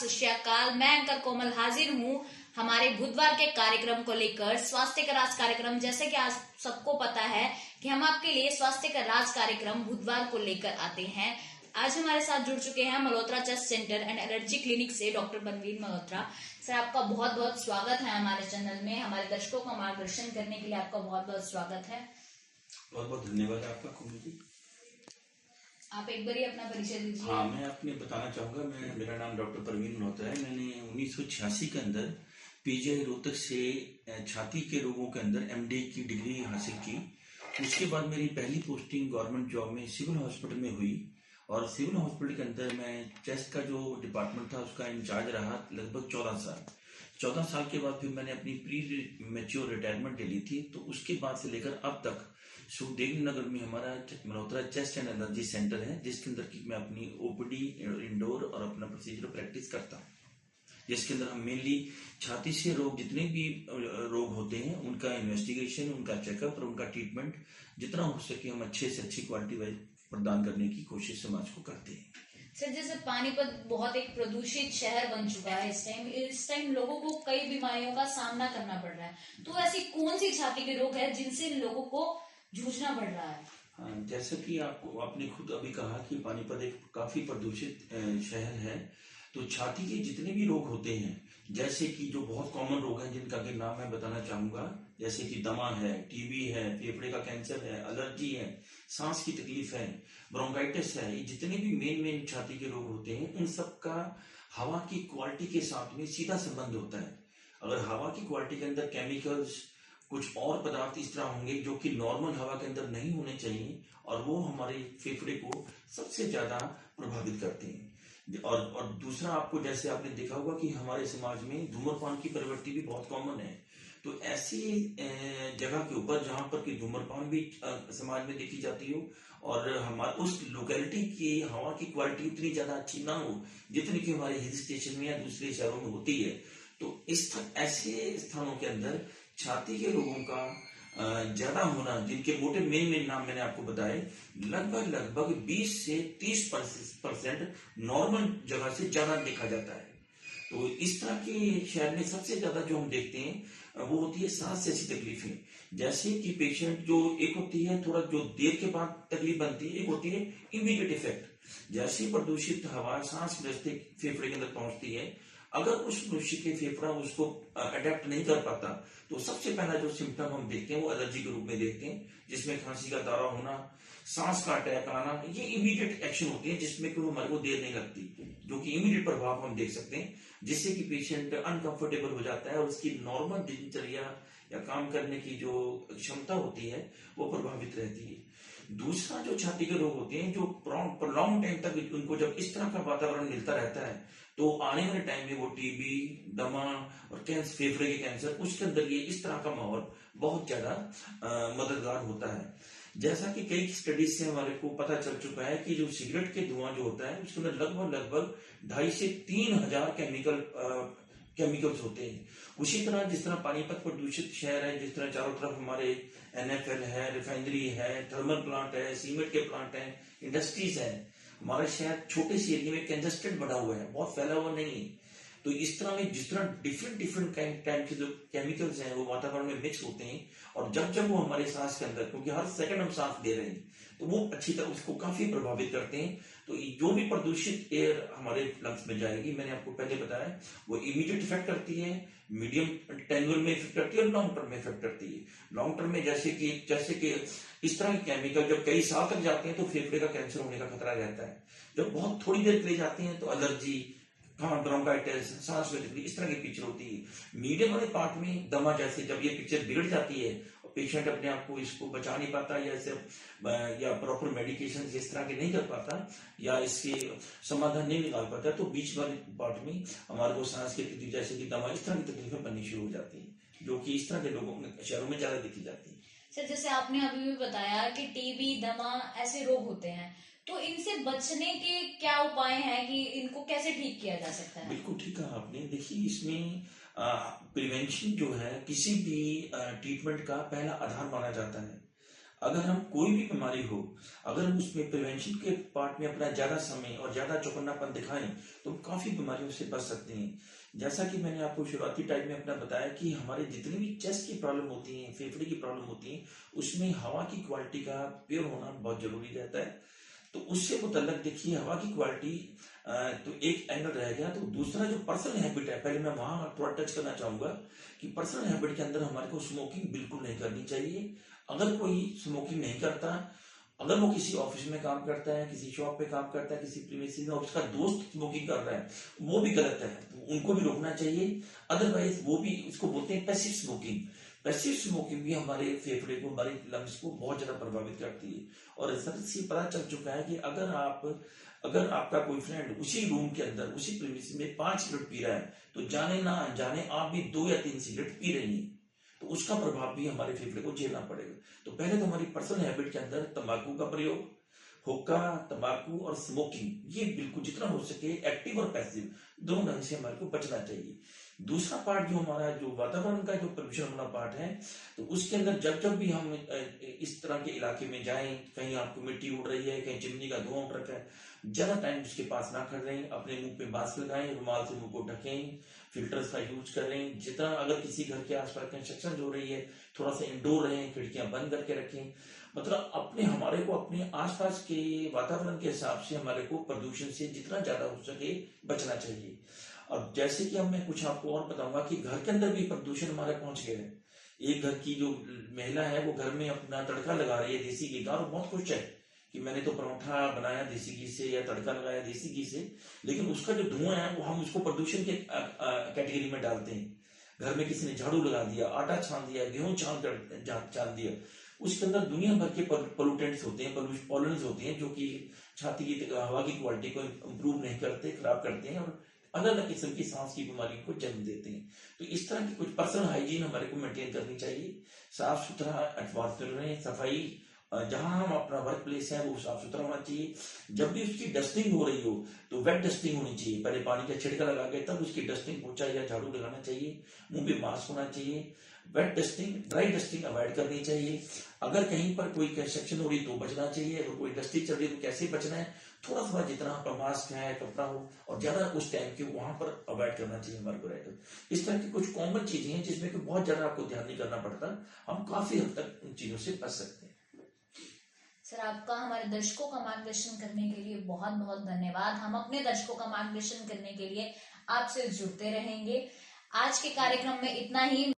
सत श्री अकाल। मैं एंकर कोमल हाजिर हूँ हमारे बुधवार के कार्यक्रम को लेकर, स्वास्थ्य का राज कार्यक्रम। जैसे कि आज सबको पता है कि हम आपके लिए स्वास्थ्य का राज कार्यक्रम बुधवार को लेकर आते हैं। आज हमारे साथ जुड़ चुके हैं Malhotra chest centre and allergy clinic से डॉक्टर बनवीर मल्होत्रा। सर, आपका बहुत बहुत स्वागत है हमारे चैनल में। हमारे दर्शकों का मार्गदर्शन करने के लिए आपका बहुत बहुत स्वागत है। बहुत बहुत धन्यवाद आपका कोमल जी। आप एक बार ही अपना परिचय दीजिए। हाँ, मैं आपने बताना चाहूंगा, मेरा नाम डॉक्टर परवीन मल्होत्रा है। मैंने 1986 के अंदर पीजीआई रोहतक से छाती के रोगों के अंदर एमडी की डिग्री हासिल की। उसके बाद मेरी पहली पोस्टिंग गवर्नमेंट जॉब में सिविल हॉस्पिटल में हुई और सिविल हॉस्पिटल के अंदर मैं चेस्ट का जो डिपार्टमेंट था उसका इंचार्ज रहा लगभग 14 साल। 14 साल के बाद फिर मैंने अपनी प्री मैच्योर रिटायरमेंट ले ली थी। तो उसके बाद से लेकर अब तक सुखदेव नगर में हमारा Malhotra chest and allergy centre है, जिसके अंदर की मैं अपनी ओपीडी इंडोर और अपना प्रोसीजर प्रैक्टिस करता हूँ, जिसके अंदर हम मेनली छाती से रोग जितने भी रोग होते हैं उनका इन्वेस्टिगेशन, उनका चेकअप और उनका ट्रीटमेंट जितना हो सके हम अच्छे से अच्छी क्वालिटी वाइज प्रदान करने की कोशिश समाज को करते हैं। सर, जैसे पानीपत बहुत एक प्रदूषित शहर बन चुका है इस टाइम लोगों को कई बीमारियों का सामना करना पड़ रहा है, तो ऐसी कौन सी छाती के रोग है जिनसे लोगों को जूझना पड़ रहा है? हाँ, जैसा कि आपने खुद अभी कहा कि पानीपत एक काफी प्रदूषित शहर है, तो छाती के जितने भी रोग होते हैं, जैसे कि जो बहुत कॉमन रोग हैं जिनका के नाम मैं बताना चाहूंगा, जैसे कि दमा है, टीबी है, फेफड़े का कैंसर है, एलर्जी है, सांस की तकलीफ है, ब्रोंकाइटिस है, ये जितने भी मेन छाती के रोग होते हैं इन सब का हवा की क्वालिटी के साथ में सीधा संबंध होता है। अगर हवा की क्वालिटी के अंदर केमिकल्स, कुछ और पदार्थ इस तरह होंगे जो कि नॉर्मल हवा के अंदर नहीं होने चाहिए और वो हमारे फेफड़े को सबसे ज्यादा प्रभावित करते हैं। और दूसरा, आपको जैसे आपने देखा होगा कि हमारे समाज में धूम्रपान की प्रवृत्ति भी बहुत कॉमन है। तो ऐसी जगह के ऊपर जहां पर कि धूम्रपान भी समाज में देखी जाती हो और हमारे उस लोकेलिटी की हवा की क्वालिटी उतनी ज्यादा अच्छी ना हो जितनी कि हमारे हिल स्टेशन में या दूसरे शहरों में होती है, तो ऐसे स्थानों के अंदर छाती के रोगों का ज्यादा होना, जिनके मोटे मेन नाम मैंने आपको बताए, लगभग 20 से 30% नॉर्मल जगह से ज्यादा देखा जाता है। तो इस तरह के शहर में सबसे ज्यादा जो हम देखते हैं वो होती है सांस जैसी तकलीफें। जैसे कि पेशेंट जो एक होती है थोड़ा जो देर के बाद तकलीफ बनती है, एक होती है इमीडिएट इफेक्ट। जैसे प्रदूषित हवा सांस ग्रस्त फेफड़े के अंदर पहुंचती है, अगर उस मनुष्य के फेफड़ा उसको अडेप्ट नहीं कर पाता तो सबसे पहला जो सिम्टम हम देखते हैं वो एलर्जी के रूप में देखते हैं, जिसमें खांसी का दौरा होना, सांस का अटैक आना। ये इमीडिएट एक्शन होती है जिसमें कि हमारे को देर नहीं लगती, जो कि इमीडिएट प्रभाव हम देख सकते हैं, जिससे कि पेशेंट अनकंफर्टेबल हो जाता है और उसकी नॉर्मल दिनचर्या या काम करने की जो क्षमता होती है वो प्रभावित रहती है। दूसरा, जो छाती के रोग होते हैं जो लॉन्ग टाइम तक उनको जब इस तरह का वातावरण मिलता रहता है तो आने वाले टाइम में वो टीबी, दमा और फेफड़े के कैंसर, उसके अंदर ये इस तरह का माहौल बहुत ज्यादा मददगार होता है। जैसा कि कई स्टडीज से हमारे को पता चल चुका है कि जो सिगरेट के धुआं जो होता है उसके अंदर लगभग 2,500 से 3,000 केमिकल्स होते हैं। उसी तरह जिस तरह पानीपत प्रदूषित शहर है, जिस तरह चारों तरफ हमारे एनएफएल है, रिफाइनरी है, थर्मल प्लांट है, सीमेंट के प्लांट है, इंडस्ट्रीज है, हमारा शहर छोटे से एरिया में कंजेस्टेड बना हुआ है, बहुत फैला हुआ नहीं है। तो इस तरह में जिस तरह डिफरेंट टाइप के जो केमिकल्स हैं वो वातावरण में मिक्स होते हैं और जब वो हमारे सांस के अंदर, क्योंकि हर सेकंड हम सांस दे रहे हैं, तो वो अच्छी तरह उसको काफी प्रभावित करते हैं। तो जो भी प्रदूषित एयर हमारे लंग्स में जाएगी, मैंने आपको पहले बताया, वो इमीडिएट इफेक्ट करती है, मीडियम टेन्यूर में इफेक्ट करती है और लॉन्ग टर्म में इफेक्ट करती है। लॉन्ग टर्म में जैसे कि इस तरह के केमिकल जब कई साल तक जाते हैं तो फेफड़े का कैंसर होने का खतरा रहता है। जब बहुत थोड़ी देर के लिए जाते हैं तो एलर्जी, ब्रोंकाइटिस, सांस में तकलीफ, इस तरह की पिक्चर होती है। मीडियम वाले पार्ट में दमा जैसे जब ये पिक्चर बिगड़ जाती है और पेशेंट अपने आप को इसको बचा नहीं पाता या प्रॉपर मेडिकेशन इस तरह के नहीं कर पाता या इसके समाधान नहीं निकाल पाता, तो बीच वाले पार्ट में हमारे को सांस की तकलीफ जैसे कि दमा, इस तरह की तकलीफें बननी शुरू हो जाती है, जो कि इस तरह के लोगों में शहरों में ज्यादा देखी जाती है। सर, जैसे आपने अभी भी बताया कि टीबी, दमा ऐसे रोग होते हैं, तो इनसे बचने के क्या उपाय हैं कि इनको कैसे ठीक किया जा सकता है? बिल्कुल ठीक कहा आपने। देखिए, इसमें प्रिवेंशन जो है किसी भी ट्रीटमेंट का पहला आधार माना जाता है। अगर हम कोई भी बीमारी हो, अगर हम उसमें प्रिवेंशन के पार्ट में अपना ज्यादा समय और ज्यादा चौकन्नापन दिखाएं तो हम काफी बीमारियों से बच सकते हैं। जैसा कि मैंने आपको शुरुआती टाइम में अपना बताया कि हमारे जितनी भी चेस्ट की प्रॉब्लम होती है, फेफड़े की प्रॉब्लम होती है, उसमें हवा की क्वालिटी का प्योर होना बहुत जरूरी रहता है। तो उससे मुतल्लक देखिए हवा की क्वालिटी, तो एक एंगल रह गया। तो दूसरा जो पर्सनल हैबिट है, पहले मैं वहां थोड़ा टच करना चाहूंगा कि पर्सनल हैबिट के अंदर हमारे को स्मोकिंग बिल्कुल नहीं करनी चाहिए। अगर कोई स्मोकिंग नहीं करता, अगर वो किसी ऑफिस में काम करता है, किसी शॉप पे काम करता है, किसी प्रीमिसेस में उसका दोस्त स्मोकिंग कर रहा है, वो भी गलत है, तो उनको भी रोकना चाहिए। अदरवाइज वो भी, इसको बोलते हैं पैसिव स्मोकिंग। पैसिव स्मोकिंग भी हमारे फेफड़े को, हमारे लंग्स को बहुत ज्यादा प्रभावित करती है। और रिसर्च से पता चल चुका है कि अगर आपका कोई फ्रेंड उसी रूम के अंदर, उसी प्रीमिसेस में 5 सिगरेट पी रहा है, तो जाने ना अनजाने आप भी 2 या 3 सिगरेट पी रही हैं, तो उसका प्रभाव भी हमारे फेफड़े को झेलना पड़ेगा। तो पहले तो हमारी पर्सनल हैबिट के अंदर तंबाकू का प्रयोग, हुक्का, तंबाकू और स्मोकिंग, ये बिल्कुल जितना हो सके एक्टिव और पैसिव दोनों ढंग से हमारे को बचना चाहिए। दूसरा पार्ट जो हमारा जो वातावरण का जो प्रदूषण वाला पार्ट है, तो उसके अंदर जब जब भी हम इस तरह के इलाके में जाएं, कहीं आपको मिट्टी उड़ रही है, कहीं चिमनी का धुआं उठ रखा है, ज्यादा टाइम उसके पास ना खड़ें, अपने मुंह पे मास्क लगाएं, रुमाल से मुंह को ढकें, फिल्टर्स का यूज करें। जितना अगर किसी घर के आसपास कंस्ट्रक्शन हो रही है, थोड़ा सा इंडोर रहें, खिड़कियां बंद करके रखें। मतलब हमारे को अपने आसपास के वातावरण के हिसाब से हमारे को प्रदूषण से जितना ज्यादा हो सके बचना चाहिए। अब जैसे कि अब मैं कुछ आपको और बताऊंगा कि घर के अंदर भी प्रदूषण हमारे पहुंच गया है। एक घर की जो महिला है वो घर में अपना तड़का लगा रही है देसी घी का, और बहुत खुश है कि मैंने तो परोठा बनाया देसी घी से या तड़का लगाया देसी घी से, लेकिन उसका जो धुआं है वो हम उसको प्रदूषण के कैटेगरी में डालते हैं। घर में किसी ने झाड़ू लगा दिया, आटा छान दिया, गेहूं छान दिया, उसके अंदर दुनिया भर के पोल्यूटेंट्स होते हैं, पॉल्यून्स होते हैं, जो कि छाती की हवा की क्वालिटी को इंप्रूव नहीं करते, खराब करते हैं और अलग अलग किस्म की सांस की बीमारियों को जन्म देते हैं। तो इस तरह की कुछ पर्सनल हाइजीन हमारे को मेंटेन करनी चाहिए। साफ सुथरा एटमॉस्फेयर रहे, सफाई, जहां हम अपना वर्क प्लेस है वो साफ सुथरा होना चाहिए। जब भी उसकी डस्टिंग हो रही हो तो वेट डस्टिंग होनी चाहिए, पहले पानी का छिड़का लगा के तब उसकी डस्टिंग पोछा या झाड़ू लगाना चाहिए। मुंह पे मास्क होना चाहिए। Wet dusting, dry dusting avoid करनी चाहिए। अगर कहीं पर कोई कंस्ट्रक्शन हो रही तो बचना चाहिए, अगर कोई डस्टिंग चल रही तो कैसे बचना है, थोड़ा थोड़ा जितना आपका मास्क है, कपड़ा हो, और ज्यादा उस टाइम के वहां पर अवॉइड करना चाहिए हमारे को रहकर। इस तरह की कुछ कॉमन चीजें हैं जिसमें कि बहुत ज्यादा आपको ध्यान नहीं करना पड़ता, हम काफी हद तक इन चीजों से बच सकते हैं। सर, आपका हमारे दर्शकों का मार्गदर्शन करने के लिए बहुत बहुत धन्यवाद। हम अपने दर्शकों का मार्गदर्शन करने के लिए आपसे जुड़ते रहेंगे। आज के कार्यक्रम में इतना ही।